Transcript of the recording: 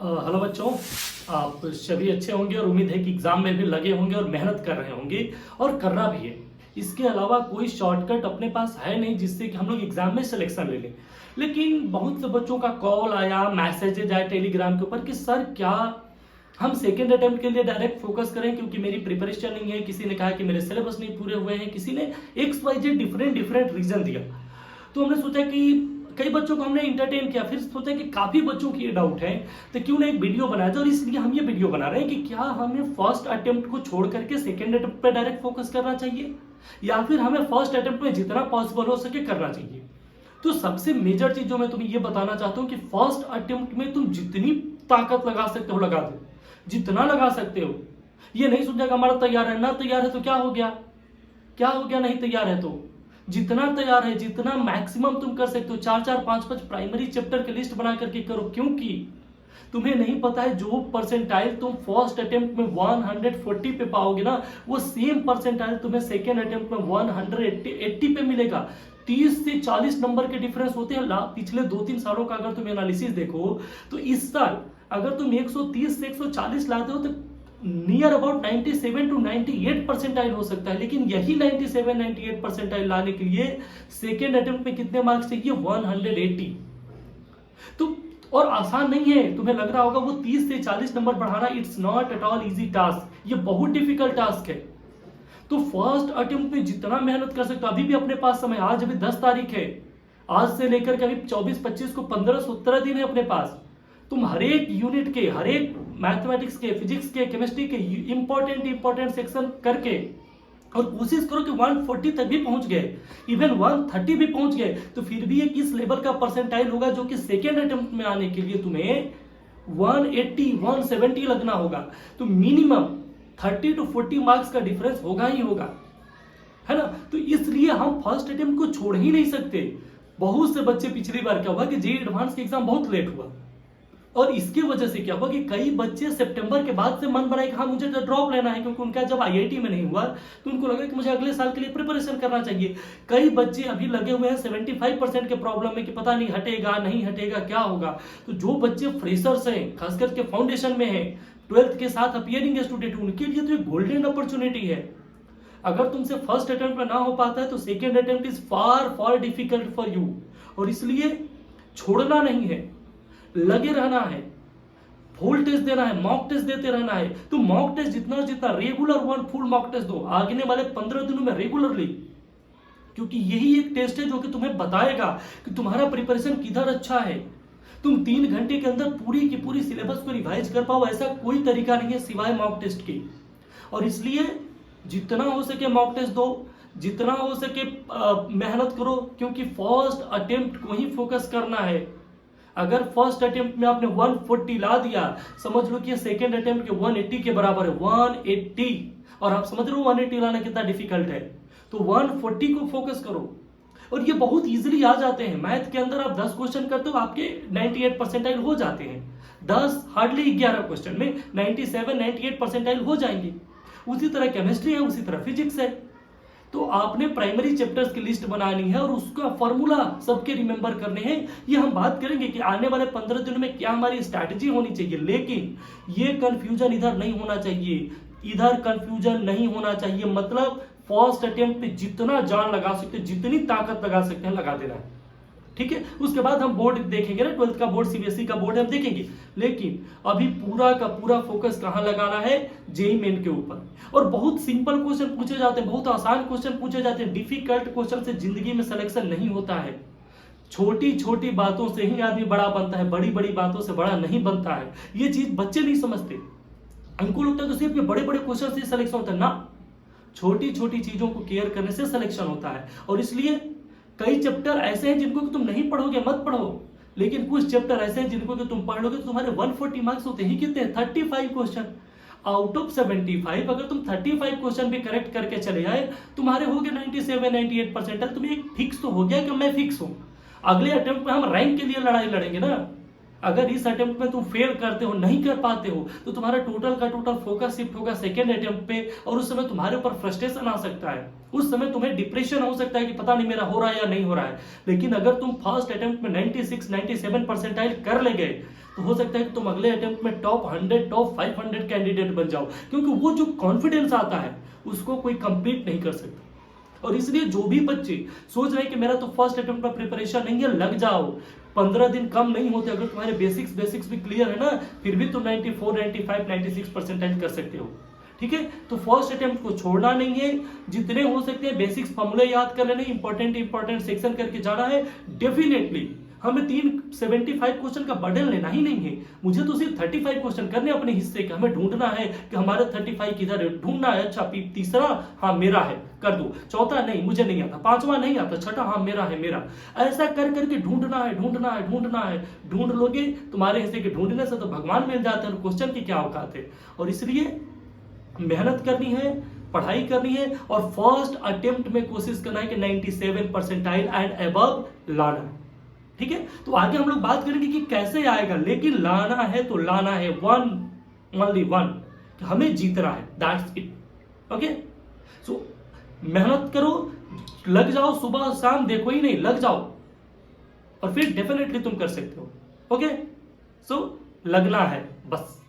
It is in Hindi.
हेलो बच्चों। आप सभी अच्छे होंगे और उम्मीद है कि एग्जाम में भी लगे होंगे और मेहनत कर रहे होंगे और करना भी है। इसके अलावा कोई शॉर्टकट अपने पास है नहीं जिससे कि हम लोग एग्जाम में सिलेक्शन ले लें। लेकिन बहुत से बच्चों का कॉल आया, मैसेजेज आए टेलीग्राम के ऊपर कि सर क्या हम सेकेंड अटेम्प्ट के लिए डायरेक्ट फोकस करें क्योंकि मेरी प्रिपरेशन नहीं है। किसी ने कहा कि मेरे सिलेबस नहीं पूरे हुए हैं, किसी ने X Y Z different different reason दिया। तो हमने सोचा कि कई बच्चों को हमने इंटरटेन किया, फिर सोचा कि काफी बच्चों की ये डाउट है तो क्यों ना एक वीडियो बनाया जाए। और इसलिए हम ये वीडियो बना रहे हैं कि क्या हमें फर्स्ट अटेम्प्ट को छोड़ करके सेकेंड अटेम्प्ट पे डायरेक्ट फोकस करना चाहिए या फिर हमें फर्स्ट अटेम्प्ट में जितना पॉसिबल हो सके करना चाहिए। तो सबसे मेजर चीज जो मैं तुम्हें ये बताना चाहता हूं कि फर्स्ट अटेम्प्ट में तुम जितनी ताकत लगा सकते हो लगा दो, जितना लगा सकते हो। ये नहीं सोचेगा हमारा तैयार है, ना तैयार है तो क्या हो गया, क्या हो गया, नहीं तैयार है तो जितना तैयार है, जितना मैक्सिमम तुम कर सकते हो। 4-4, 5-5 प्राइमरी चैप्टर की लिस्ट बना करके करो, क्योंकि तुम्हें नहीं पता है जो परसेंटाइल तुम फर्स्ट अटेम्प्ट में 140 पे पाओगे ना, वो सेम परसेंटाइल तुम्हें सेकेंड अटेम्प्ट में 180 पे मिलेगा। 30 से 40 नंबर के डिफरेंस होते हैं। पिछले 2-3 सालों का अगर तुम एनालिसिस देखो तो इस साल अगर तुम 130 से 140 लाते हो तो नियर अबाउट 97 to 98 परसेंटाइल हो सकता है। लेकिन यही 97-98 परसेंटाइल लाने के लिए सेकेंड अटेम्प्ट में कितने मार्क्स चाहिए, 180। तो और आसान नहीं है। तुम्हें लग रहा होगा वो 30 से 40 नंबर बढ़ाना, it's not at all easy task, ये बहुत डिफिकल्ट टास्क है। तो फर्स्ट अटेम्प्ट में जितना मेहनत कर सकते हो, अभी भी अपने पास समय, आज अभी 10 तारीख है, आज से लेकर के अभी 24-25 को 15-17 दिन है अपने पास। तुम हर एक यूनिट के, हर एक मैथमेटिक्स के, फिजिक्स के, केमिस्ट्री के इंपॉर्टेंट सेक्शन करके और कोशिश करो कि 140 तक भी पहुंच गए, इवन 130 भी पहुंच गए तो फिर भी एक इस लेवल का परसेंटाइल होगा जो कि सेकेंड अटेम्प्ट में आने के लिए तुम्हें 180-170 लगना होगा। तो मिनिमम 30 to 40 मार्क्स का डिफरेंस होगा ही होगा, है ना। तो इसलिए हम फर्स्ट अटेम्प्ट को छोड़ ही नहीं सकते। बहुत से बच्चे, पिछली बार क्या हुआ कि जेईई एडवांस के एग्जाम बहुत लेट हुआ और इसकी वजह से क्या हुआ कि कई बच्चे सितंबर के बाद से मन बनाए कि हाँ मुझे ड्रॉप लेना है, क्योंकि उनका जब आईआईटी में नहीं हुआ तो उनको लगा कि मुझे अगले साल के लिए प्रिपरेशन करना चाहिए। कई बच्चे अभी लगे हुए हैं 75% के प्रॉब्लम में कि पता नहीं हटेगा नहीं हटेगा क्या होगा। तो जो बच्चे फ्रेशर्स हैं, खास करके फाउंडेशन में है, 12th के साथ अपीयरिंग स्टूडेंट, उनके लिए तो एक गोल्डन अपॉर्चुनिटी है। अगर तुमसे फर्स्ट अटेम्प्ट में ना हो पाता है तो second attempt is far far difficult for you. और इसलिए छोड़ना नहीं है, लगे रहना है, फुल टेस्ट देना है, मॉक टेस्ट देते रहना है। तो मॉक टेस्ट जितना रेगुलर फुल मॉक टेस्ट दो आगने वाले 15 दिनों में रेगुलरली, क्योंकि यही एक टेस्ट है जो कि तुम्हें बताएगा कि तुम्हारा प्रिपरेशन किधर अच्छा है। तुम 3 घंटे के अंदर पूरी की पूरी सिलेबस को रिवाइज कर पाओ, ऐसा कोई तरीका नहीं है सिवाय मॉक टेस्ट के। और इसलिए जितना हो सके मॉक टेस्ट दो, जितना हो सके मेहनत करो, क्योंकि फर्स्ट अटेम्प्ट को ही फोकस करना है। अगर फर्स्ट अटेम्प्ट में आपने 140 ला दिया, समझ लो कि सेकेंड अटेम्प्ट के 180 के बराबर है, 180। और आप समझ रहे हो 180 लाना कितना डिफिकल्ट है। तो 140 को फोकस करो और ये बहुत इजीली आ जाते हैं। मैथ के अंदर आप 10 क्वेश्चन करते हो, आपके 98 परसेंटाइल हो जाते हैं। 10 हार्डली 11 क्वेश्चन में 97-98 परसेंटाइल हो जाएंगे। उसी तरह केमिस्ट्री है, उसी तरह फिजिक्स है। तो आपने प्राइमरी चैप्टर्स की लिस्ट बनानी है और उसका फॉर्मूला सबके रिमेंबर करने हैं। ये हम बात करेंगे कि आने वाले 15 दिनों में क्या हमारी स्ट्रैटेजी होनी चाहिए। लेकिन ये कंफ्यूजन इधर नहीं होना चाहिए, इधर कंफ्यूजन नहीं होना चाहिए। मतलब फर्स्ट अटेम्प्ट पे जितना जान लगा सकते, जितनी ताकत लगा सकते हैं लगा देना है, ठीक है। उसके बाद हम बोर्ड देखेंगे ना, 12th का बोर्ड, सीबीएसई का बोर्ड हम देखेंगे। लेकिन अभी पूरा का पूरा फोकस कहां लगाना है, जेईई मेन के ऊपर। और बहुत सिंपल क्वेश्चन पूछे जाते हैं, बहुत आसान क्वेश्चन पूछे जाते हैं। डिफिकल्ट क्वेश्चन से जिंदगी में सिलेक्शन नहीं होता है। छोटी छोटी बातों से ही आदमी बड़ा बनता है, बड़ी बड़ी बातों से बड़ा नहीं बनता है। ये चीज बच्चे नहीं समझते, उनको लगता है तो सिर्फ ये बड़े बड़े क्वेश्चन से सिलेक्शन होता है ना। छोटी छोटी चीजों को केयर करने से सिलेक्शन होता है। और इसलिए कई चैप्टर ऐसे हैं जिनको कि तुम नहीं पढ़ोगे मत पढ़ो, लेकिन कुछ चैप्टर ऐसे हैं जिनको कि तुम पढ़ लोगे तो तुम्हारे 140 मार्क्स होते ही कितने, 35 क्वेश्चन आउट ऑफ 75। अगर तुम 35 क्वेश्चन भी करेक्ट करके चले आए, तुम्हारे हो गए 97-98 परसेंट। तुम्हें एक फिक्स तो हो गया कि मैं फिक्स हूं, अगले अटेम्प्ट में हम रैंक के लिए लड़ाई लड़ेंगे ना। अगर इस अटेम्प्ट में तुम फेल करते हो, नहीं कर पाते हो, तो तुम्हारा टोटल का टोटल फोकस शिफ्ट होगा सेकेंड अटेम्प्ट पे। और उस समय तुम्हारे ऊपर फ्रस्ट्रेशन आ सकता है, उस समय तुम्हें डिप्रेशन हो सकता है कि पता नहीं मेरा हो रहा है या नहीं हो रहा है। लेकिन अगर तुम फर्स्ट अटेम्प्ट में 96-97 परसेंटाइल कर ले गए तो हो सकता है कि तुम अगले अटेम्प्ट में टॉप 100 टॉप 500 कैंडिडेट बन जाओ, क्योंकि वो जो कॉन्फिडेंस आता है उसको कोई कंप्लीट नहीं कर सकता। और इसलिए जो भी बच्चे सोच रहे हैं कि मेरा तो फर्स्ट अटेम्प्ट में प्रिपरेशन नहीं है, लग जाओ, 15 दिन कम नहीं होते। अगर तुम्हारे बेसिक्स भी क्लियर है ना, फिर भी तुम 94 95 96 परसेंटाइल कर सकते हो। ठीक है, तो फर्स्ट अटेम्प्ट को छोड़ना नहीं है, जितने हो सकते हैं बेसिक्स फॉर्मूले याद कर लेने, इंपॉर्टेंट सेक्शन करके जाना है। डेफिनेटली हमें 375 क्वेश्चन का बर्डन लेना ही नहीं है, मुझे तो सिर्फ 35 क्वेश्चन करने अपने हिस्से के। हमें ढूंढना है कि हमारा 35 किधर है, ढूंढना है। अच्छा तीसरा, हाँ मेरा है, कर दो। चौथा नहीं मुझे नहीं आता, पांचवा नहीं आता, छठा हाँ मेरा है, मेरा। ऐसा कर करके ढूंढना है। ढूंढ लोगे, तुम्हारे हिस्से के ढूंढने से तो भगवान मिल जाते हैं, क्वेश्चन की क्या औकात है। और इसलिए मेहनत करनी है, पढ़ाई करनी है, और फर्स्ट अटेम्प्ट में कोशिश करना है कि 97 परसेंटाइल एंड अबव लाना है। ठीक है, तो आगे हम लोग बात करेंगे कि कैसे आएगा, लेकिन लाना है तो लाना है, ओनली वन, हमें जीतना है, दैट्स इट। ओके, सो मेहनत करो, लग जाओ, सुबह शाम देखो ही नहीं, लग जाओ, और फिर डेफिनेटली तुम कर सकते हो। ओके, सो लगना है बस।